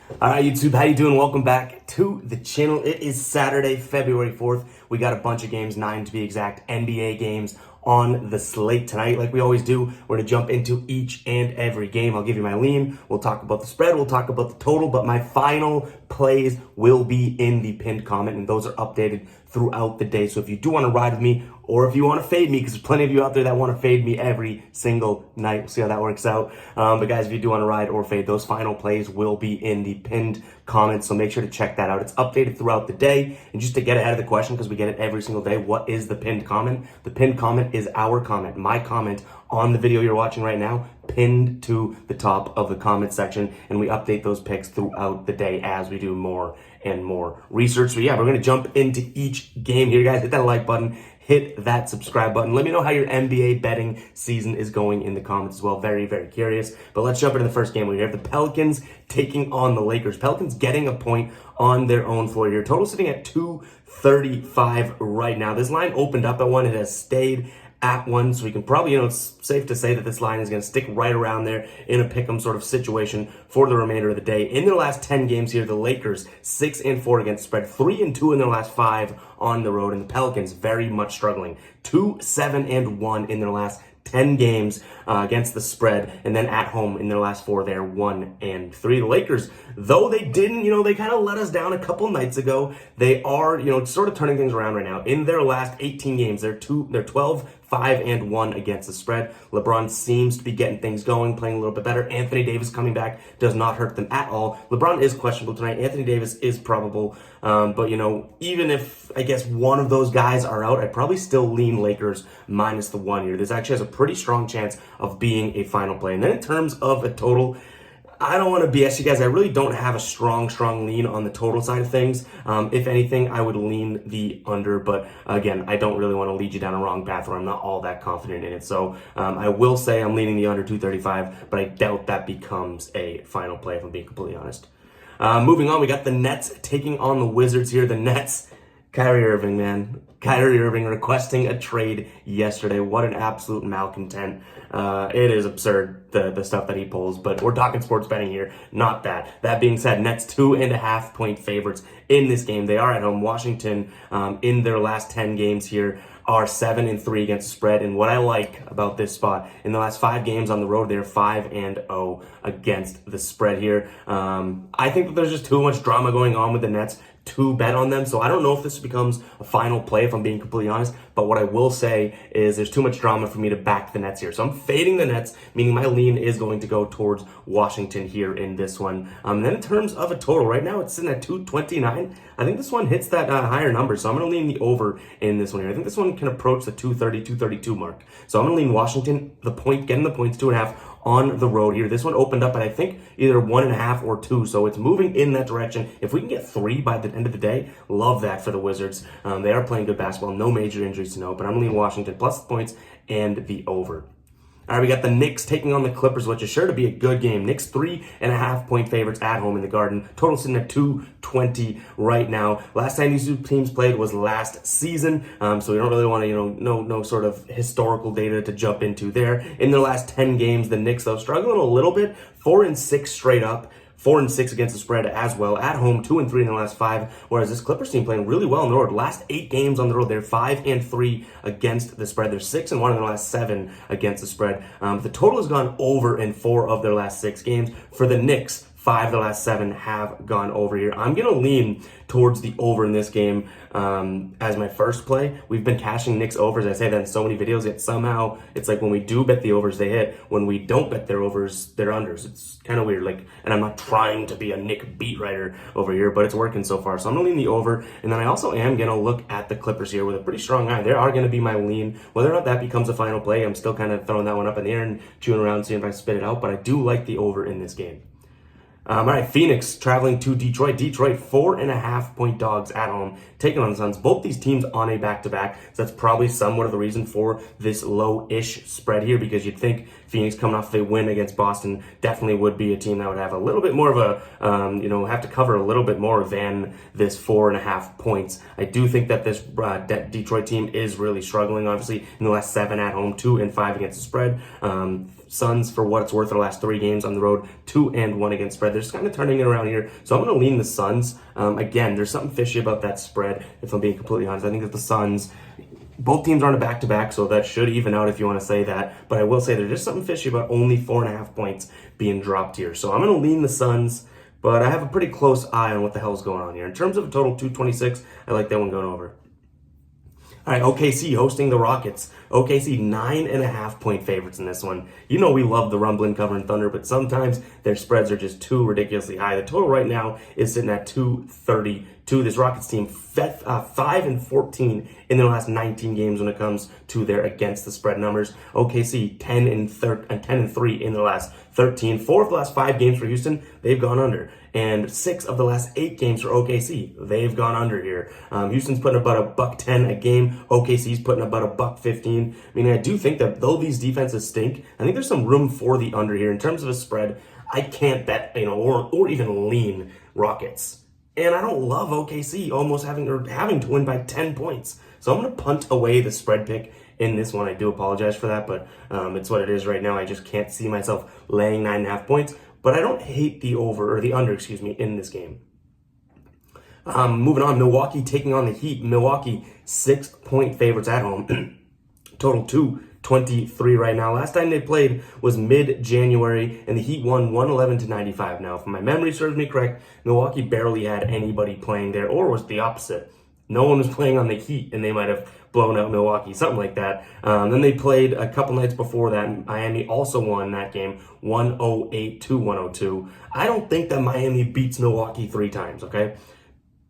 All right, YouTube, how you doing? Welcome back to the channel. It is Saturday, February 4th. We got a bunch of games, 9 to be exact, NBA games on the slate tonight. Like we always do, we're going to jump into each and every game. I'll give you my lean. We'll talk about the spread. We'll talk about the total, but my final plays will be in the pinned comment, and those are updated throughout the day. So if you do want to ride with me, or if you want to fade me, because there's plenty of you out there that want to fade me every single night. We'll see how that works out. But guys, if you do want to ride or fade, those final plays will be in the pinned comments. So make sure to check that out. It's updated throughout the day. And just to get ahead of the question, because we get it every single day, what is the pinned comment? The pinned comment is our comment, my comment on the video you're watching right now, pinned to the top of the comment section. And we update those picks throughout the day as we do more and more research. So yeah, we're going to jump into each game here, guys. Hit that like button. Hit that subscribe button. Let me know how your NBA betting season is going in the comments as well. Very, very curious. But let's jump into the first game. We have the Pelicans taking on the Lakers. Pelicans getting a point on their own floor here. Total sitting at 235 right now. This line opened up at 1. It has stayed at 1, so we can probably, it's safe to say that this line is going to stick right around there in a pick'em sort of situation for the remainder of the day. In their last 10 games here, the Lakers 6-4 against spread, 3-2 in their last 5 on the road, and the Pelicans very much struggling, 2-7-1 in their last 10 games against the spread, and then at home in their last 4, they're 1-3. The Lakers, though they didn't, they kind of let us down a couple nights ago. They are, sort of turning things around right now. In their last 18 games, they're 12-5-1 against the spread. LeBron seems to be getting things going, playing a little bit better. Anthony Davis coming back does not hurt them at all. LeBron is questionable tonight. Anthony Davis is probable. But, even if, I guess, one of those guys are out, I'd probably still lean Lakers minus the 1 here. This actually has a pretty strong chance of being a final play. And then in terms of a total, I don't want to BS you guys. I really don't have a strong lean on the total side of things. If anything, I would lean the under. But again, I don't really want to lead you down a wrong path where I'm not all that confident in it. So I will say I'm leaning the under 235, but I doubt that becomes a final play if I'm being completely honest. Moving on, we got the Nets taking on the Wizards here. The Nets, Kyrie Irving, man. Kyrie Irving requesting a trade yesterday. What an absolute malcontent. It is absurd, the stuff that he pulls, but we're talking sports betting here, not that. That being said, Nets 2.5 point favorites in this game. They are at home. Washington, in their last 10 games here, are 7-3 against the spread. And what I like about this spot, in the last 5 games on the road, they're 5-0 against the spread here. I think that there's just too much drama going on with the Nets to bet on them. So I don't know if this becomes a final play, if I'm being completely honest. But what I will say is there's too much drama for me to back the Nets here. So I'm fading the Nets, meaning my lean is going to go towards Washington here in this one. And then in terms of a total, right now it's sitting at 229. I think this one hits that higher number. So I'm going to lean the over in this one here. I think this one can approach the 230, 232 mark. So I'm going to lean Washington, getting the points, 2.5 on the road here. This one opened up at, I think, either 1.5 or 2, so it's moving in that direction. If we can get 3 by the end of the day, love that for the Wizards. They are playing good basketball, no major injuries to note, but I'm leaning Washington plus the points and the over. All right, we got the Knicks taking on the Clippers, which is sure to be a good game. Knicks 3.5 point favorites at home in the Garden. Total sitting at 220 right now. Last time these two teams played was last season, so we don't really want to, no sort of historical data to jump into there. In their last 10 games, the Knicks, though, struggling a little bit. 4-6 straight up. 4-6 against the spread as well. At home, 2-3 in the last 5. Whereas this Clippers team playing really well on the road. Last 8 games on the road, they're 5-3 against the spread. They're 6-1 in their last 7 against the spread. The total has gone over in 4 of their last 6 games. For the Knicks, 5 of the last 7 have gone over here. I'm going to lean towards the over in this game as my first play. We've been cashing Knicks overs. I say that in so many videos, yet somehow it's like when we do bet the overs, they hit. When we don't bet their overs, they're unders. It's kind of weird. And I'm not trying to be a Nick beat writer over here, but it's working so far. So I'm going to lean the over. And then I also am going to look at the Clippers here with a pretty strong eye. They are going to be my lean. Whether or not that becomes a final play, I'm still kind of throwing that one up in the air and chewing around, seeing if I spit it out. But I do like the over in this game. All right, Phoenix traveling to Detroit. Detroit, 4.5 point dogs at home, taking on the Suns. Both these teams on a back-to-back, so that's probably somewhat of the reason for this low-ish spread here, because you'd think Phoenix coming off a win against Boston definitely would be a team that would have a little bit more of a, have to cover a little bit more than this 4.5 points. I do think that this Detroit team is really struggling, obviously, in the last 7 at home, 2-5 against the spread. Suns, for what it's worth, their last 3 games on the road, 2-1 against spread. They're just kind of turning it around here. So I'm going to lean the Suns. Again, there's something fishy about that spread, if I'm being completely honest. I think that the Suns, both teams aren't a back-to-back, so that should even out if you want to say that. But I will say there's just something fishy about only 4.5 points being dropped here. So I'm going to lean the Suns, but I have a pretty close eye on what the hell's going on here. In terms of a total 226, I like that one going over. All right, OKC hosting the Rockets. OKC 9.5 point favorites in this one. You know we love the rumbling covering Thunder, but sometimes their spreads are just too ridiculously high. The total right now is sitting at 232. This Rockets team 5-14 in their last 19 games when it comes to their against the spread numbers. OKC 10-3 in their last 13. 4 of the last 5 games for Houston, they've gone under. And 6 of the last 8 games for OKC, they've gone under here. Houston's putting about $110 a game. OKC's putting about $115. I mean, I do think that though these defenses stink, I think there's some room for the under here. In terms of a spread, I can't bet, or even lean Rockets. And I don't love OKC almost having to win by 10 points. So I'm going to punt away the spread pick in this one. I do apologize for that, but it's what it is right now. I just can't see myself laying 9.5 points. But I don't hate the under, in this game. Moving on, Milwaukee taking on the Heat. Milwaukee 6-point favorites at home. Total 223 right now. Last time they played was mid-January, and the Heat won 111-95. Now, if my memory serves me correct, Milwaukee barely had anybody playing there, or was the opposite. No one was playing on the Heat, and they might have blown out Milwaukee, something like that. Then they played a couple nights before that. Miami also won that game, 108-102. I don't think that Miami beats Milwaukee 3 times, okay?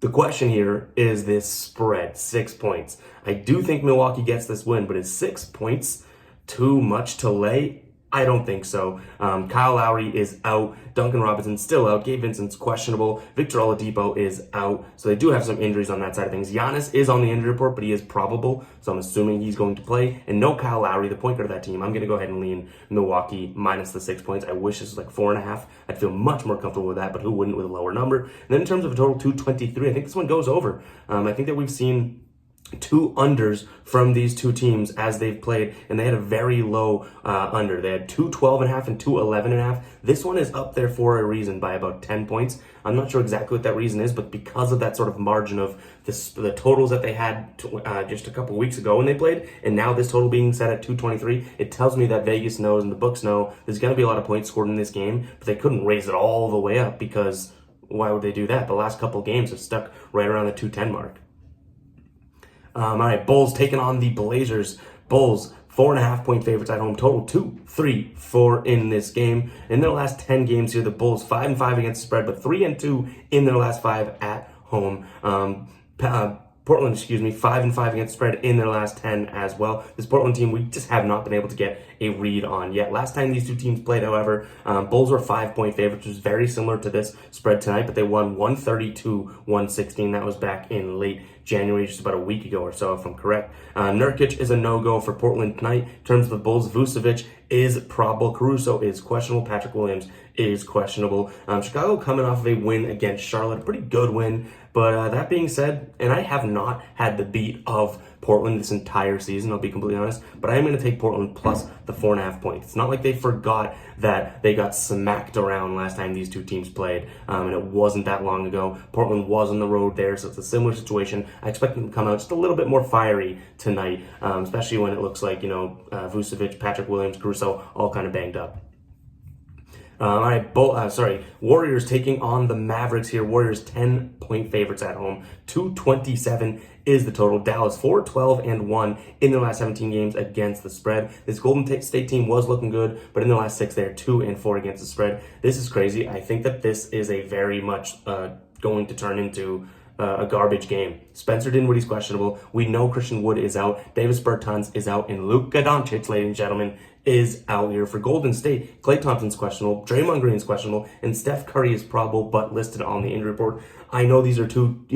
The question here is this spread, 6 points. I do think Milwaukee gets this win, but is 6 points too much to lay? I don't think so. Kyle Lowry is out. Duncan Robinson's still out. Gabe Vincent's questionable. Victor Oladipo is out. So they do have some injuries on that side of things. Giannis is on the injury report, but he is probable. So I'm assuming he's going to play. And no Kyle Lowry, the point guard of that team. I'm going to go ahead and lean Milwaukee minus the 6 points. I wish this was like 4.5. I'd feel much more comfortable with that, but who wouldn't with a lower number? And then in terms of a total 223, I think this one goes over. I think that we've seen 2 unders from these 2 teams as they've played, and they had a very low under. They had 212.5 and 211.5. This one is up there for a reason by about 10 points. I'm not sure exactly what that reason is, but because of that sort of margin of the totals that they had just a couple weeks ago when they played, and now this total being set at 223, it tells me that Vegas knows and the books know there's going to be a lot of points scored in this game, but they couldn't raise it all the way up because why would they do that? The last couple games have stuck right around the 210 mark. All right, Bulls taking on the Blazers. Bulls, 4.5 point favorites at home. Total 2-3-4 in this game. In their last 10 games here, the Bulls 5-5 against the spread, but 3-2 in their last 5 at home. Portland, 5-5 against spread in their last 10 as well. This Portland team, we just have not been able to get a read on yet. Last time these 2 teams played, however, Bulls were 5-point favorites, which was very similar to this spread tonight, but they won 132-116. That was back in late January, just about a week ago or so, if I'm correct. Nurkic is a no-go for Portland tonight. In terms of the Bulls, Vucevic is probable. Caruso is questionable. Patrick Williams is questionable. Chicago coming off of a win against Charlotte, a pretty good win. But that being said, and I have not had the beat of Portland this entire season, I'll be completely honest, but I am going to take Portland plus the 4.5 points. It's not like they forgot that they got smacked around last time these 2 teams played, and it wasn't that long ago. Portland was on the road there, so it's a similar situation. I expect them to come out just a little bit more fiery tonight, especially when it looks like, Vucevic, Patrick Williams, Caruso, all kind of banged up. All right, Warriors taking on the Mavericks here. Warriors 10-point favorites at home. 227 is the total. Dallas 4-12-1 in their last 17 games against the spread. This Golden State team was looking good, but in the last 6, they're 2-4 against the spread. This is crazy. I think that this is a very much going to turn into a garbage game. Spencer Dinwiddie's questionable. We know Christian Wood is out. Davis Bertans is out. And Luka Doncic, ladies and gentlemen, is out here for Golden State. Klay Thompson's questionable. Draymond Green's questionable. And Steph Curry is probable, but listed on the injury report. I know these are 2,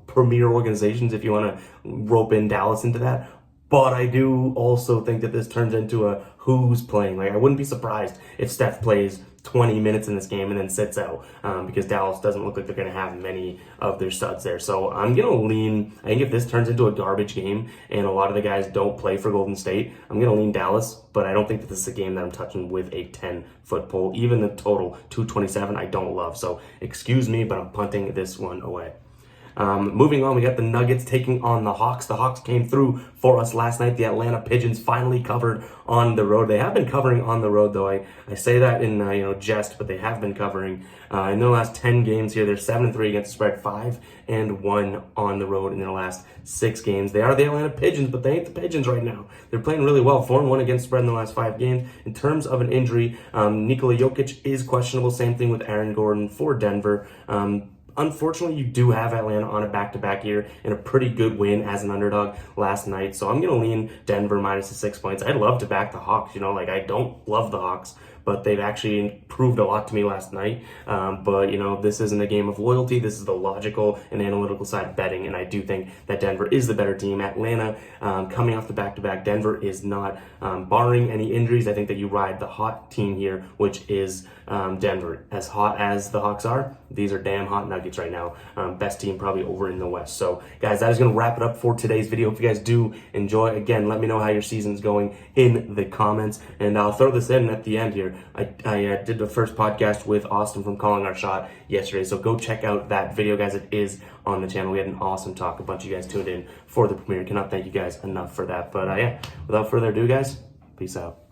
premier organizations if you want to rope in Dallas into that. But I do also think that this turns into a who's playing. Like, I wouldn't be surprised if Steph plays 20 minutes in this game and then sits out because Dallas doesn't look like they're going to have many of their studs there. So I'm going to lean, I think if this turns into a garbage game and a lot of the guys don't play for Golden State, I'm going to lean Dallas, but I don't think that this is a game that I'm touching with a 10-foot pole. Even the total 227, I don't love. So excuse me, but I'm punting this one away. Moving on, we got the Nuggets taking on the Hawks. The Hawks came through for us last night. The Atlanta Pigeons finally covered on the road. They have been covering on the road, though. I say that in jest, but they have been covering. In their last 10 games here, they're 7-3 against the spread, 5-1 on the road in their last 6 games. They are the Atlanta Pigeons, but they ain't the Pigeons right now. They're playing really well, 4-1 against the spread in the last 5 games. In terms of an injury, Nikola Jokic is questionable. Same thing with Aaron Gordon for Denver. Unfortunately, you do have Atlanta on a back-to-back here and a pretty good win as an underdog last night. So I'm going to lean Denver minus the 6 points. I'd love to back the Hawks. I don't love the Hawks, but they've actually proved a lot to me last night. But this isn't a game of loyalty. This is the logical and analytical side of betting, and I do think that Denver is the better team. Atlanta, coming off the back-to-back, Denver is not, barring any injuries. I think that you ride the hot team here, which is Denver. As hot as the Hawks are, these are damn hot Nuggets right now. Best team probably over in the West. So, guys, that is going to wrap it up for today's video. If you guys do enjoy, again, let me know how your season's going in the comments, and I'll throw this in at the end here. I did the first podcast with Austin from Calling Our Shot yesterday, so go check out that video, guys. It is on the channel. We had an awesome talk. A bunch of you guys tuned in for the premiere. Cannot thank you guys enough for that. But yeah, without further ado, guys, peace out.